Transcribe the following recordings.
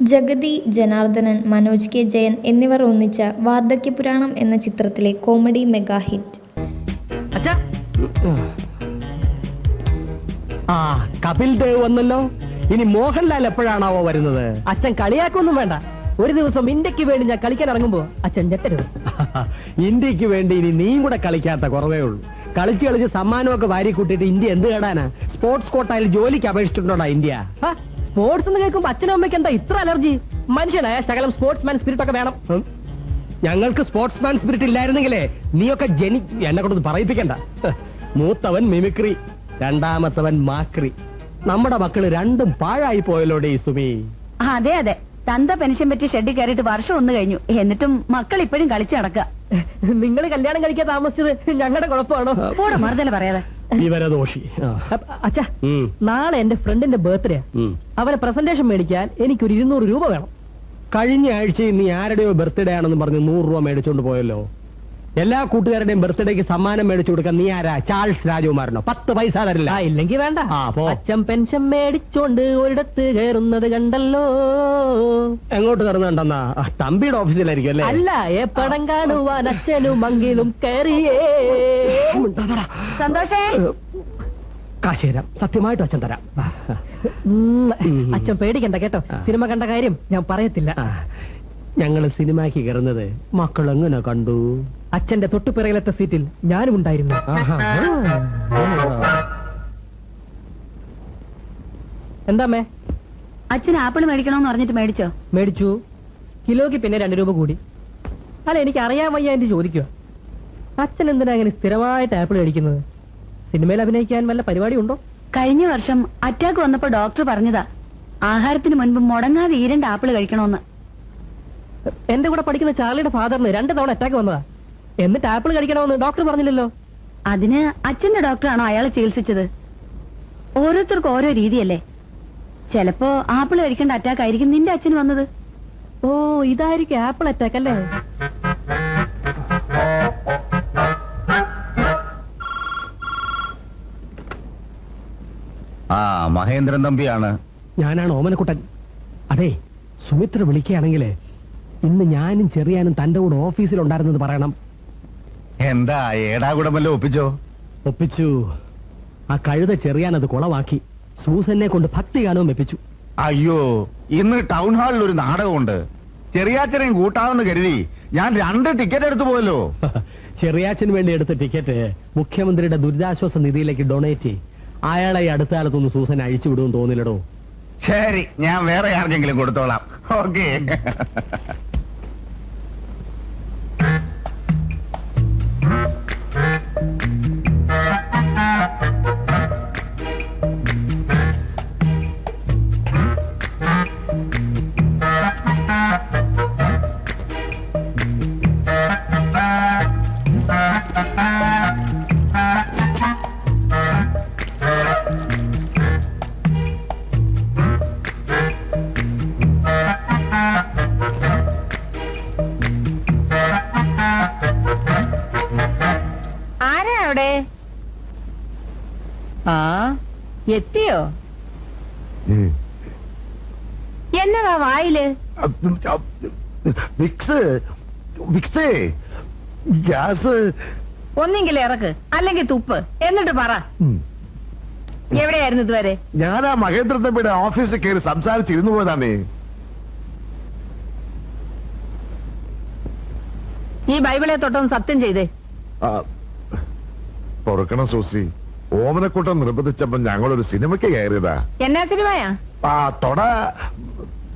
Jagathy, Janardhanan, Manoj K Jayan എന്നിവർ ഒന്നിച്ച വാർദ്ധക്യപുരാണം എന്ന ചിത്രത്തിലെ comedy mega hit. Kapil Dev വന്നല്ലോ. ഇനി മോഹൻലാൽ എപ്പോഴാണാവോ വരുന്നത്? അച്ഛൻ കളിയാക്കൊന്നും വേണ്ട. ഒരു ദിവസം ഇന്ത്യക്ക് വേണ്ടി ഞാൻ കളിക്കാൻ ഇറങ്ങുമ്പോ അച്ഛൻ ഞെട്ടരുത്. ഇന്ത്യക്ക് വേണ്ടി ഇനി നീയും കൂടെ കളിക്കാത്ത കുറവേ ഉള്ളൂ. കളിച്ച് കളിച്ച് സമ്മാനമൊക്കെ വാരി കൂട്ടിയിട്ട് ഇന്ത്യ എന്ത് കേടാനാ? സ്പോർട്സ് കോട്ടയിൽ ജോലിക്ക് അപേക്ഷിച്ചിട്ടുണ്ടോടാ ഇന്ത്യ? സ്പോർട്സ് എന്ന് കേൾക്കുമ്പോ അച്ഛനും അമ്മയ്ക്ക് എന്താ ഇത്ര അലർജി? മനുഷ്യനായ ശകലം സ്പോർട്സ്മാൻ സ്പിരിറ്റ് ഒക്കെ വേണം. ഞങ്ങൾക്ക് സ്പോർട്സ്മാൻ സ്പിരിറ്റ് ഇല്ലായിരുന്നെങ്കിലേ നീയൊക്കെ എന്നെ കൊണ്ടൊന്ന് പറയിപ്പിക്കണ്ട. മൂത്തവൻ മിമിക്രി, രണ്ടാമത്തവൻ മാക്രി. നമ്മുടെ മക്കള് രണ്ടും പാഴായി പോയല്ലോടെ സുമി. അതെ അതെ, തന്ത പെൻഷൻ പറ്റി ഷെഡിൽ കയറിയിട്ട് വർഷം ഒന്ന് കഴിഞ്ഞു. എന്നിട്ടും മക്കൾ ഇപ്പോഴും കളിച്ചു നടക്കുക. നിങ്ങൾ കല്യാണം കഴിക്കാൻ താമസിച്ചത് ഞങ്ങളുടെ കുഴപ്പമാണോ? പോടെ മറുതല പറയാതെ. വിവരദോഷി. അച്ഛാ, നാളെ എന്റെ ഫ്രണ്ടിന്റെ ബർത്ത്ഡേ. അവനെ പ്രസന്റേഷൻ മേടിക്കാൻ എനിക്കൊരു 200 രൂപ വേണം. കഴിഞ്ഞ ആഴ്ചയിൽ നീ ആരുടെയോ ബർത്ത്ഡേ ആണെന്ന് പറഞ്ഞ് 100 രൂപ മേടിച്ചോണ്ട് പോയല്ലോ. എല്ലാ കൂട്ടുകാരുടെയും ബർത്ത്ഡേക്ക് സമ്മാനം മേടിച്ചു കൊടുക്കാൻ നീ ആരാ? ചാൾസ് രാജകുമാരനോ? 10 പൈസ തരില്ല. ഇല്ലെങ്കിൽ വേണ്ട. അച്ഛൻ പെൻഷൻ മേടിച്ചോണ്ട് ഒരിടത്ത് കയറുന്നത് കണ്ടല്ലോ. എങ്ങോട്ട് കയറുന്നുണ്ടെന്നാ? തമ്പിയുടെ ഓഫീസിലായിരിക്കും അല്ലേ? അല്ല, പടം കാണുവാൻ അച്ഛനും മങ്കിലും കയറിയേ. സന്തോഷേ, കാശേരാം. സത്യമായിട്ടും അച്ഛൻ തരാം. അച്ഛൻ പേടിക്കണ്ട കേട്ടോ. സിനിമ കണ്ട കാര്യം ഞാൻ പറയത്തില്ല. ഞങ്ങള് സിനിമയ്ക്ക് കയറുന്നത് മക്കൾ എങ്ങനെ കണ്ടു? അച്ഛന്റെ തൊട്ടുപിറകിലത്തെ സീറ്റിൽ ഞാനും ഉണ്ടായിരുന്നു. എന്താമ്മേ? അച്ഛൻ ആപ്പിൾ മേടിക്കണോന്ന് പറഞ്ഞിട്ട് മേടിച്ചോ? മേടിച്ചു. കിലോക്ക് പിന്നെ 2 രൂപ കൂടി. അല്ല, എനിക്ക് അറിയാൻ വയ്യ എന്ന് ചോദിക്കുക. അച്ഛൻ എന്തിനാ അങ്ങനെ സ്ഥിരമായിട്ട് ആപ്പിൾ മേടിക്കുന്നത്? സിനിമയിൽ അഭിനയിക്കാൻ വല്ല പരിപാടി ഉണ്ടോ? കഴിഞ്ഞ വർഷം അറ്റാക്ക് വന്നപ്പോ ഡോക്ടർ പറഞ്ഞതാ, ആഹാരത്തിന് മുൻപ് മുടങ്ങാതെ 2 ആപ്പിൾ കഴിക്കണോന്ന്. എന്റെ കൂടെ പഠിക്കുന്ന ചാർലിയുടെ ഫാദറിന് 2 തവണ അറ്റാക്ക് വന്നതാ. എന്നിട്ട് ആപ്പിൾ കഴിക്കണമെന്ന് ഡോക്ടർ പറഞ്ഞില്ലല്ലോ. അതിന് അച്ഛന്റെ ഡോക്ടറാണോ അയാളെ ചികിത്സിച്ചത്? ഓരോരുത്തർക്കും ഓരോ രീതിയല്ലേ. ചിലപ്പോ ആപ്പിൾ കഴിക്കേണ്ട അറ്റാക്ക് ആയിരിക്കും നിന്റെ അച്ഛന് വന്നത്. ഓ, ഇതായിരിക്കും ആപ്പിൾ അറ്റാക്ക് അല്ലേ? മഹേന്ദ്രൻ തമ്പിയാണ്. ഞാനാണ് ഓമനക്കുട്ടൻ. അതെ, സുമിത്ര വിളിക്കുകയാണെങ്കിലേ ഇന്ന് ഞാനും ചെറിയാനും തന്റെ കൂടെ ഓഫീസിലുണ്ടായിരുന്നത് പറയണം. എന്താ ഏടാകുടമല്ലോ ഒപ്പിച്ചോ? ഒപ്പിച്ചു. ആ കഴുത ചെറിയാനത് കുളവാക്കി. സൂസന്നെ കൊണ്ട് ഭക്തിഗാനവും വെപ്പിച്ചു. അയ്യോ, ഇന്ന് ടൗൺ ഹാളിൽ ഒരു നാടകമുണ്ട്. ചെറിയാച്ചനെയും കൂട്ടാമെന്ന് കരുതി ഞാൻ 2 ടിക്കറ്റ് എടുത്തു പോയല്ലോ. ചെറിയാച്ചന് വേണ്ടി എടുത്ത ടിക്കറ്റ് മുഖ്യമന്ത്രിയുടെ ദുരിതാശ്വാസ നിധിയിലേക്ക് ഡൊണേറ്റ്. അയാളെ അടുത്ത കാലത്തൊന്ന് സൂസൻ അഴിച്ചു വിടുമെന്ന് തോന്നില്ലടോ. ശരി, ഞാൻ വേറെ ആർക്കെങ്കിലും കൊടുത്തോളാം. ഓക്കേ. ആരാ അവിടെ? എത്തിയോ? എന്നതാ വായില്? ഗ്യാസ്. ഒന്നെങ്കിൽ ഇറക്ക്, അല്ലെങ്കിൽ തുപ്പ്. എന്നിട്ട് പറ, എവിടെയായിരുന്നു ഇതുവരെ? ഞാൻ ആ മഹേന്ദ്രൻ തമ്പിയുടെ ഓഫീസിൽ കയറി സംസാരിച്ചിരുന്നു പോയതാണേ. ഈ ബൈബിളെ തൊട്ടൊന്ന് സത്യം ചെയ്തേ. പൊറുക്കണം സൂസി, ഓമനക്കൂട്ടം നിർബന്ധിച്ചപ്പോ ഞങ്ങളൊരു സിനിമയ്ക്ക് കയറിയതാ. എന്നാ സിനിമയാ?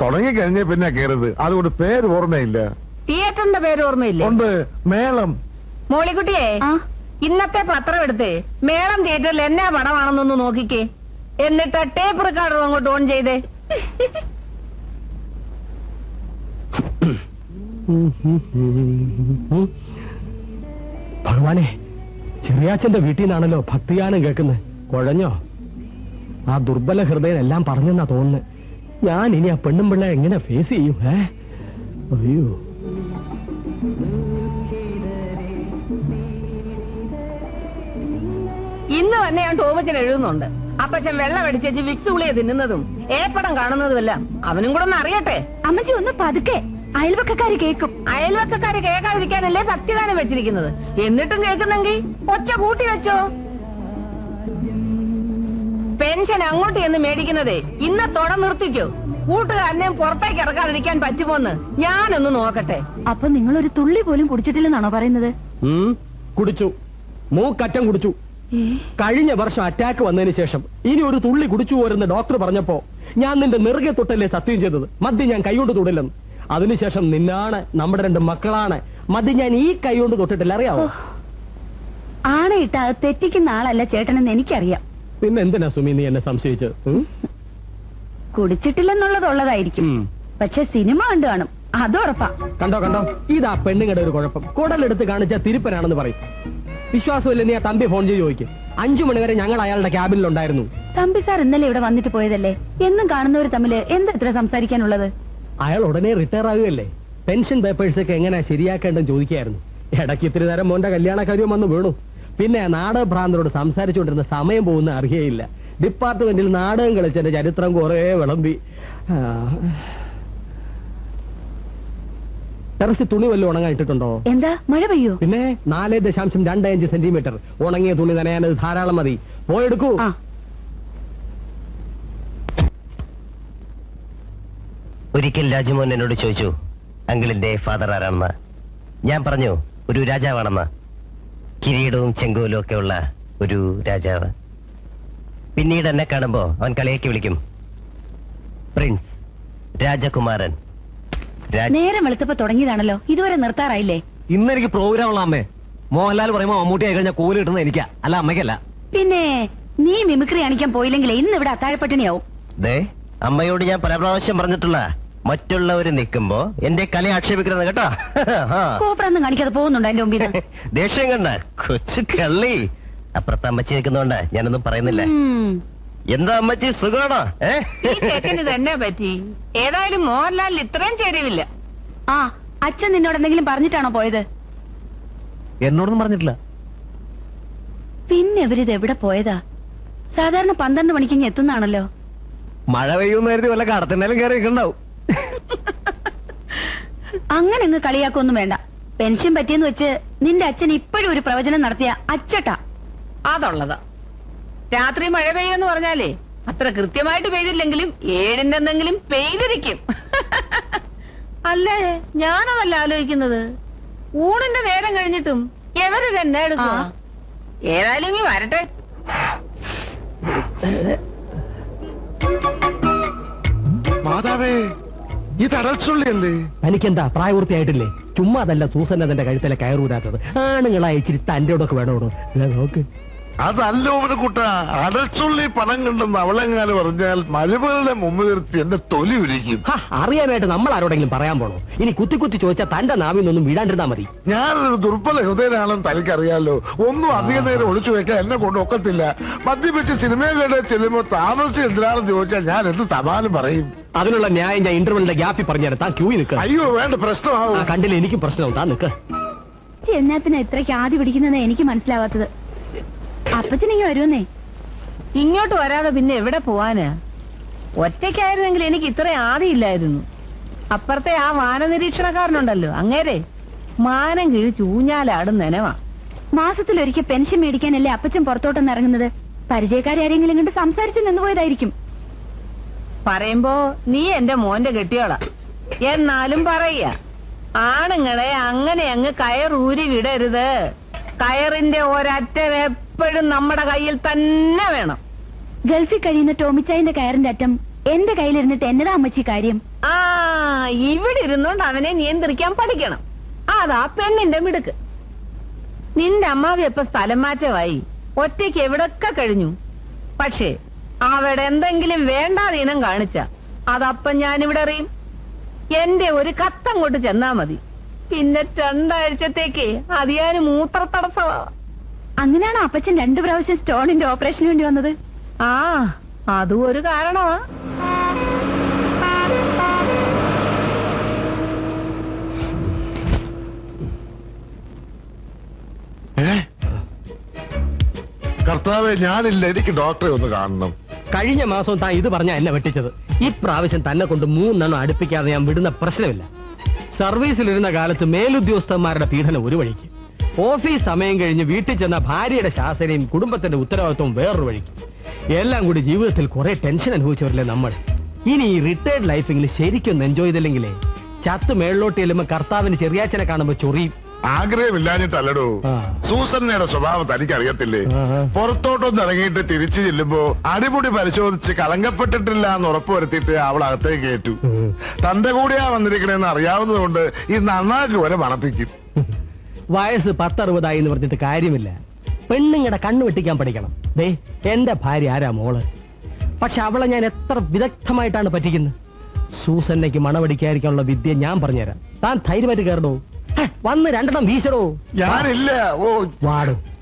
തുടങ്ങി കഴിഞ്ഞ പിന്നെ കയറിയത്. അതുകൊണ്ട് പേര് ഓർമ്മയില്ല. തിയേറ്ററിന്റെ പേര് ഓർമ്മയില്ലേ? ഉണ്ട്, മേളം. മോളിക്കുട്ടിയെ, ഇന്നത്തെ പത്രം എടുത്ത് മേളം തിയേറ്ററിൽ എന്നാ പടമാണെന്നൊന്ന് നോക്കിക്കേ. എന്നിട്ട് ടേപ്പ് റെക്കോർഡർ അങ്ങോട്ട് ഓൺ ചെയ്തേ. ഭഗവാനെ, ചെറിയാച്ചന്റെ വീട്ടിൽ നിന്നാണല്ലോ ഭക്തിഗാനം കേൾക്കുന്നത്. കുഴഞ്ഞോ? ആ ദുർബല ഹൃദയൻ എല്ലാം പറഞ്ഞെന്നാ തോന്നുന്നത്. ഞാൻ ഇനി ആ പെണ്ണും പിള്ളെ എങ്ങനെ ഫേസ് ചെയ്യും? അയ്യോ, ഇന്ന് തന്നെ ഞാൻ ടോമച്ചൻ എഴുതുന്നുണ്ട്. അപ്പച്ചൻ വെള്ളം അടിച്ചേച്ച് വിക്സ് ഗുളിക തിന്നുന്നതും ഏപ്പടം കാണുന്നതുമല്ല അവനും കൂടെ ഒന്ന് അറിയട്ടെ. അമ്മച്ചി ഒന്ന് പതുക്കെ, അയൽവക്കക്കാര് കേൾക്കും. അയൽവക്കക്കാര് കേൾക്കാതിരിക്കാനല്ലേ സത്യദാനം വെച്ചിരിക്കുന്നത്. എന്നിട്ടും കേൾക്കുന്നെങ്കിൽ ഒച്ച കൂട്ടി വെച്ചോ. പെൻഷൻ അങ്ങോട്ട് എന്ന് മേടിക്കുന്നതേ ഇന്നത്തോടെ നിർത്തിക്കോ. കൂട്ടുകാരനെ പുറത്തേക്ക് ഇറക്കാതിരിക്കാൻ പറ്റുമോന്ന് ഞാനൊന്ന് നോക്കട്ടെ. അപ്പൊ നിങ്ങളൊരു തുള്ളി പോലും കുടിച്ചിട്ടില്ലെന്നാണോ പറയുന്നത്? കുടിച്ചു, മൂക്കറ്റം കുടിച്ചു. കഴിഞ്ഞ വർഷം അറ്റാക്ക് വന്നതിന് ശേഷം ഇനി ഒരു തുള്ളി കുടിച്ചു പോരെന്ന് ഡോക്ടർ പറഞ്ഞപ്പോ ഞാൻ നിന്റെ നെറുകെ തൊട്ടല്ലേ സത്യം ചെയ്തത് മദ്യം ഞാൻ കൈകൊണ്ട് തൊടില്ലെന്ന്. അതിനുശേഷം നിന്നാണ്, നമ്മുടെ 2 മക്കളാണ്, മദ്യം ഞാൻ ഈ കൈകൊണ്ട് തൊട്ടിട്ടില്ല, അറിയാവോ? ആണയിട്ട അത് തെറ്റിക്കുന്ന ആളല്ല ചേട്ടനെന്ന് എനിക്കറിയാം. പിന്നെ എന്തിനാ സുമി നീ എന്നെ സംശയിച്ചത്? കുടിച്ചിട്ടില്ലെന്നുള്ളതുള്ളതായിരിക്കും, പക്ഷെ സിനിമ കണ്ടു കാണും, അത് ഉറപ്പാ. കണ്ടോ കണ്ടോ, ഇതാ പെണ്ണുങ്ങളുടെ ഒരു കുഴപ്പം. കുടലെടുത്ത് കാണിച്ച തിരുപ്പനാണെന്ന് പറയും. വിശ്വാസമില്ല, നീ ആ തമ്പി ഫോൺ ചെയ്ത് ചോദിക്കും. 5 മണി വരെ ഞങ്ങൾ അയാളുടെ ക്യാബിനിലുണ്ടായിരുന്നു. തമ്പി സാർ ഇന്നലെ ഇവിടെ വന്നിട്ട് പോയതല്ലേ? എന്നും കാണുന്നവർ തമ്മില് എന്താ ഇത്ര സംസാരിക്കാനുള്ളത്? അയാൾ ഉടനെ റിട്ടയർ ആകുകയല്ലേ. പെൻഷൻ പേപ്പേഴ്സ് ഒക്കെ എങ്ങനെയാ ശരിയാക്കേണ്ടെന്ന് ചോദിക്കായിരുന്നു. ഇടയ്ക്ക് ഇത്തിരി നേരം മോന്റെ കല്യാണക്കാര്യം വന്ന് വീണു. പിന്നെ നാടകഭ്രാന്തരോട് സംസാരിച്ചുകൊണ്ടിരുന്ന സമയം പോകുന്ന അറിയയില്ല. ഡിപ്പാർട്ട്മെന്റിൽ നാടകം കളിച്ചതിന്റെ ചരിത്രം കുറെ വിളമ്പി. ടെറസിൽ തുണി വല്ലതും ഉണങ്ങാൻ ഇട്ടിട്ടുണ്ടോ? എന്താ മഴ പെയ്യോ? പിന്നെ 4.25 സെന്റിമീറ്റർ ഉണങ്ങിയ തുണി നനയാനത് ധാരാളം മതി. പോയെടുക്കൂ. ഒരിക്കൽ രാജമോഹൻ എന്നോട് ചോദിച്ചു അങ്കിളിന്റെ ഫാദർ ആരാണെന്ന്. ഞാൻ പറഞ്ഞു ഒരു രാജാവാണെന്ന്, കിരീടവും ചെങ്കോലും ഒക്കെ ഉള്ള ഒരു രാജാവ്. പിന്നീട് എന്നെ കാണുമ്പോ അവൻ കളിയാക്കി വിളിക്കും പ്രിൻസ്, രാജകുമാരൻ. നേരം വെളുത്തപ്പോ തുടങ്ങിയതാണല്ലോ, ഇതുവരെ നിർത്താറായില്ലേ? ഇന്ന് എനിക്ക് പ്രോഗ്രാം ഉള്ള അമ്മേ. മോഹൻലാൽ പറയുമ്പോ മമ്മൂട്ടി ആയി കഴിഞ്ഞാൽ കൂലി കിട്ടുന്നത് എനിക്കാ, അല്ല അമ്മയ്ക്കല്ല. പിന്നെ നീ മിമിക്രി കാണിക്കാൻ പോയില്ലെങ്കിലേ ഇന്ന് ഇവിടെ അത്താഴപ്പട്ടിണിയാവും. ദേ, അമ്മയോട് ഞാൻ പല പ്രാവശ്യം പറഞ്ഞിട്ടുള്ള മറ്റുള്ളവര് നിൽക്കുമ്പോ എന്റെ കല ആക്ഷേപിക്കരുത് കേട്ടോ. കോപ്പറൊന്നും കാണിക്കാതെ പോകുന്നുണ്ടോ എന്റെ മുമ്പിൽ? ദേഷ്യം കണ്ട കൊച്ചു കള്ളി. അപ്പുറത്ത് അമ്മച്ചി നിൽക്കുന്നോണ്ട് ഞാനൊന്നും പറയുന്നില്ല. എന്താ അമ്മച്ചി സുഖമാണോ? ഈ ചേട്ടന് തന്നെ പറ്റി. ഏതായാലും മോഹൻലാലിൽ ഇത്രയും ചേരുവില്ല. ആ, അച്ഛൻ നിന്നോട് എന്തെങ്കിലും പറഞ്ഞിട്ടാണോ പോയത്? എന്നോടൊന്നും പറഞ്ഞിട്ടില്ല. പിന്നെ ഇവരിത് എവിടെ പോയതാ? സാധാരണ 12 മണിക്ക് ഇങ്ങ് എത്തുന്നാണല്ലോ. മഴ പെയ്യുന്ന കരുതി വല്ല കടത്തിനാലും കയറി നിൽക്കണ്ടാവും. അങ്ങനെ അങ്ങ് കളിയാക്കൊന്നും വേണ്ട. പെൻഷൻ പറ്റിയെന്ന് വെച്ച് നിന്റെ അച്ഛൻ ഇപ്പോഴും ഒരു പ്രവചനം നടത്തിയ അച്ചട്ടാ. അതുള്ളതാ. രാത്രി മഴ പെയ്യുമെന്ന് പറഞ്ഞാലേ അത്ര കൃത്യമായിട്ട് പെയ്തില്ലെങ്കിലും 7ന്റെ എന്തെങ്കിലും പെയ്തിരിക്കും. അല്ലേ, ഞാനതല്ല ആലോചിക്കുന്നത്. ഊണിന്റെ നേരം കഴിഞ്ഞിട്ടും എവര് തന്നെ എടുക്കുക. ഏതായാലും ഇനി വരട്ടെ. മാതാവേ, ഇത് അടച്ചുള്ളിയല്ലേ? എനിക്കെന്താ പ്രായപൂർത്തിയായിട്ടില്ലേ? ചുമ്മാ അതല്ല സൂസൻ അതിന്റെ കഴുത്തിലെ കയറൂരാത്തത്. ആണുങ്ങളായി ഇച്ചിരി തന്റെ ഒക്കെ വേണോടോ. നോക്ക്, അതല്ലോ ഒരു കുട്ട, അടച്ചുള്ളി പണം കണ്ടെന്ന് അവളെങ്ങാനും പറഞ്ഞാൽ മരുമകളുടെ മുമ്പ് നിർത്തി എന്റെ തൊലി ഉരിക്കും. അറിയാനായിട്ട് നമ്മൾ ആരോടെങ്കിലും പറയാൻ പോണോ? ഇനി കുത്തി കുത്തി ചോദിച്ചാൽ തന്റെ നാവിൽ നിന്നൊന്നും വീഴാണ്ടിരുന്നാ മതി. ഞാനൊരു ദുർബല ഹൃദയനാണെന്ന് തനിക്കറിയാലോ. ഒന്നും അധിക നേരം ഒളിച്ചു വെക്കാൻ എന്നെ കൊണ്ട് ഒക്കത്തില്ല. മദ്യപിച്ച് സിനിമകളുടെ ചെല്ലുമ്പോ താമസിച്ച് എന്തിനാണെന്ന് ചോദിച്ചാൽ ഞാൻ എന്ത് തമാനം പറയും? അതിനുള്ള ന്യായം ഞാൻ ഇന്റർവെല്ലിന്റെ ഗ്യാപ്പിൽ പറഞ്ഞുതരാം. താൻ ക്യൂവിൽ നിൽക്കുക. അയ്യോ വേണ്ട, പ്രശ്നമാവും. കണ്ടില്ല, എനിക്കും പ്രശ്നവും. താൻ നിൽക്ക. എന്നാത്തിന് ഇത്രയ്ക്ക് ആദ്യം പിടിക്കുന്നതെന്ന് എനിക്ക് മനസ്സിലാവാത്തത്. അപ്പച്ചനിങ്ങി വരുമെന്നേ. ഇങ്ങോട്ട് വരാതെ പിന്നെ എവിടെ പോവാനാ? ഒറ്റയ്ക്കായിരുന്നെങ്കിൽ എനിക്ക് ഇത്ര ആദിയില്ലായിരുന്നു. അപ്പുറത്തെ ആ വാനനിരീക്ഷണക്കാരനുണ്ടല്ലോ, അങ്ങേരെ മാനം കിഴിച്ച് ഊഞ്ഞാലാടും നനവാ. മാസത്തിലൊരിക്കൽ പെൻഷൻ മേടിക്കാനല്ലേ അപ്പച്ചൻ പുറത്തോട്ടൊന്ന് ഇറങ്ങുന്നത്? പരിചയക്കാരെ ആരെങ്കിലും കണ്ട് സംസാരിച്ച് നിന്നുപോയതായിരിക്കും. പറയുമ്പോ നീ എന്റെ മോന്റെ കെട്ടിയോളാ. എന്നാലും പറയ, ആണുങ്ങളെ അങ്ങനെ അങ്ങ് കയറൂരി വിടരുത്. കയറിന്റെ ഒരറ്റം എപ്പോഴും നമ്മുടെ കയ്യിൽ തന്നെ വേണം. ഗൾഫിൽ കഴിയുന്ന ടോമിച്ചായന്റെ കയറിന്റെ അറ്റം എന്റെ കയ്യിലിരുന്നിട്ട് എന്നതാ അമ്മച്ചി കാര്യം? ആ, ഇവിടെ ഇരുന്നോണ്ട് അവനെ നിയന്ത്രിക്കാൻ പഠിക്കണം. അതാ പെണ്ണിന്റെ മിടുക്ക്. നിന്റെ അമ്മാവി എപ്പ സ്ഥലം മാറ്റമായി, ഒറ്റയ്ക്ക് എവിടൊക്കെ കഴിഞ്ഞു. പക്ഷേ അവിടെ എന്തെങ്കിലും വേണ്ടാതീനം കാണിച്ച അതപ്പം ഞാനിവിടെ അറിയും. എന്റെ ഒരു കത്തങ്ങോട്ട് ചെന്നാ മതി. പിന്നെ 2 ആഴ്ചത്തേക്ക് അതിയാന് മൂത്രത്തടസ്സമാ. അങ്ങനെയാണോ അപ്പച്ചൻ 2 പ്രാവശ്യം സ്റ്റോണിന്റെ ഓപ്പറേഷന് വേണ്ടി വന്നത്? ആ, അതും ഒരു കാരണമാ. കർത്താവെ ഞാനില്ല, എനിക്ക് ഡോക്ടറെ ഒന്ന് കാണണം. കഴിഞ്ഞ മാസം താൻ ഇത് പറഞ്ഞാ എന്നെ വെട്ടിച്ചത്. ഇപ്രാവശ്യം തന്നെ കൊണ്ട് 3 എണ്ണം അടുപ്പിക്കാതെ ഞാൻ വിടുന്ന പ്രശ്നമില്ല. സർവീസിലിരുന്ന കാലത്ത് മേലുദ്യോഗസ്ഥന്മാരുടെ പീഡനം ഒരു വഴിക്ക്, ഓഫീസ് സമയം കഴിഞ്ഞ് വീട്ടിൽ ചെന്ന ഭാര്യയുടെ ശാസനയും കുടുംബത്തിന്റെ ഉത്തരവാദിത്വവും വേറൊരു വഴിക്ക്, എല്ലാം കൂടി ജീവിതത്തിൽ കുറെ ടെൻഷൻ അനുഭവിച്ചവരല്ലേ നമ്മൾ. ഇനി ഈ റിട്ടയർഡ് ലൈഫെങ്കിലും ശരിക്കും എൻജോയ് ചെയ്തില്ലെങ്കിലേ ചത്ത് മേളിലോട്ട് ചെല്ലുമ്പോ കർത്താവിന് ചെറിയാച്ചനെ കാണുമ്പോ ചൊറിയും. ആഗ്രഹമില്ലാഞ്ഞിട്ടല്ലടോ, സൂസന്നയുടെ സ്വഭാവം തനിക്കറിയത്തില്ലേ? പുറത്തോട്ടൊന്ന് ഇറങ്ങിയിട്ട് തിരിച്ചു ചെല്ലുമ്പോ അടിമുടി പരിശോധിച്ച് കളങ്കപ്പെട്ടിട്ടില്ല എന്ന് ഉറപ്പുവരുത്തിയിട്ട് അവൾ അകത്തേക്ക് കയറ്റു. തന്റെ കൂടെയാ വന്നിരിക്കണേന്ന് അറിയാവുന്നതുകൊണ്ട് ഈ നന്നാക്കി വരെ മണപ്പിക്കും. വയസ്സ് 10-60 എന്ന് പറഞ്ഞിട്ട് കാര്യമില്ല. പെണ്ണുങ്ങളുടെ കണ്ണു വെട്ടിക്കാൻ പഠിക്കണം. ദേ എന്റെ ഭാര്യ ആരാ മോള്, പക്ഷെ അവളെ ഞാൻ എത്ര വിദഗ്ധമായിട്ടാണ് പറ്റിക്കുന്നത്. സൂസന്നയ്ക്ക് മണവടിക്കാതിരിക്കാനുള്ള വിദ്യ ഞാൻ പറഞ്ഞുതരാം. താൻ ധൈര്യമായിട്ട് കയറണോ, വന്ന് 2 എണ്ണം വീശടോ. ഞാനില്ല. ഓ വാടോ.